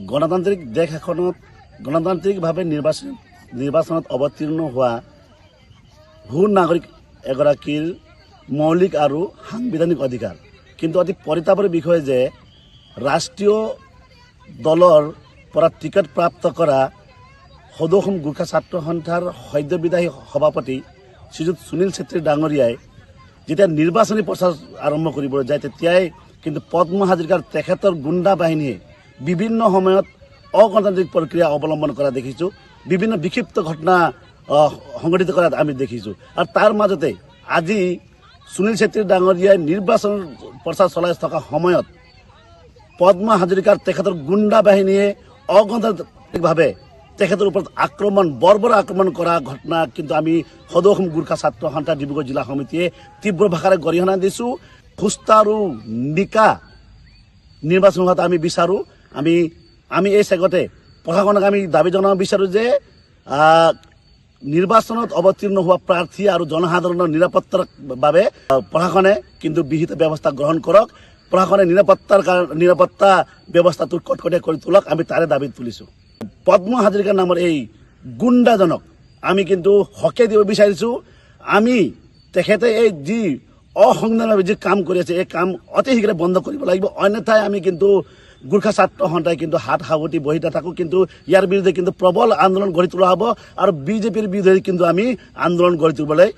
গণতান্ত্ৰিক দেশ এখনত গণতান্ত্ৰিকভাৱে নিৰ্বাচনত অৱতীৰ্ণ হোৱা নাগৰিক এগৰাকীৰ মৌলিক আৰু সাংবিধানিক অধিকাৰ। কিন্তু অতি পৰিতাপৰ বিষয় যে ৰাষ্ট্ৰীয় দলৰ পৰা টিকট প্ৰাপ্ত কৰা সদৌ অসম গোৰ্খা ছাত্ৰ সন্থাৰ সদ্যবিদায়ী সভাপতি শ্ৰীযুত সুনীল ছেত্ৰী ডাঙৰীয়াই যেতিয়া নিৰ্বাচনী প্ৰচাৰ আৰম্ভ কৰিবলৈ যায় তেতিয়াই কিন্তু পদ্ম হাজৰিকাৰ তেখেতৰ গুণ্ডা বাহিনীয়ে বিভিন্ন সময়ত অগণতান্ত্ৰিক প্ৰক্ৰিয়া অৱলম্বন কৰা দেখিছোঁ, বিভিন্ন বিক্ষিপ্ত ঘটনা সংঘটিত কৰাত আমি দেখিছোঁ। আৰু তাৰ মাজতে আজি সুনীল ছেত্ৰী ডাঙৰীয়াই নিৰ্বাচন প্ৰচাৰ চলাই থকা সময়ত পদ্ম হাজৰিকাৰ তেখেতৰ গুণ্ডা বাহিনীয়ে অগণতান্ত্ৰিকভাৱে তেখেতৰ ওপৰত বৰ্বৰ আক্ৰমণ কৰা ঘটনা কিন্তু আমি সদৌ অসম গোৰ্খা ছাত্ৰ সন্থা ডিব্ৰুগড় জিলা সমিতিয়ে তীব্ৰ ভাষাৰে গৰিহণা দিছোঁ। সুস্থ আৰু নিকা নিৰ্বাচন হোৱাটো আমি বিচাৰোঁ। আমি এই চেগতে প্ৰশাসনক আমি দাবী জনাব বিচাৰোঁ যে নিৰ্বাচনত অৱতীৰ্ণ হোৱা প্ৰাৰ্থী আৰু জনসাধাৰণৰ নিৰাপত্তাৰ বাবে প্ৰশাসনে কিন্তু বিহিত ব্যৱস্থা গ্ৰহণ কৰক। প্ৰশাসনে নিৰাপত্তা ব্যৱস্থাটো কটকটীয়া কৰি তোলক, আমি তাৰে দাবী তুলিছোঁ। পদ্ম হাজৰিকাৰ নামৰ এই গুণ্ডাজনক আমি কিন্তু হকে দিব বিচাৰিছোঁ। আমি তেখেতে এই যি অসংবিধানভাৱে যি কাম কৰি আছে এই কাম অতি শীঘ্ৰে বন্ধ কৰিব লাগিব, অন্যথাই আমি কিন্তু গোৰ্খা ছাত্ৰ সন্থাই কিন্তু হাত সাৱটি বহি নাথাকোঁ। কিন্তু ইয়াৰ বিৰুদ্ধে কিন্তু প্ৰবল আন্দোলন গঢ়ি তোলা হ'ব আৰু বিজেপিৰ বিৰুদ্ধে কিন্তু আমি আন্দোলন গঢ়ি তুলিবলৈ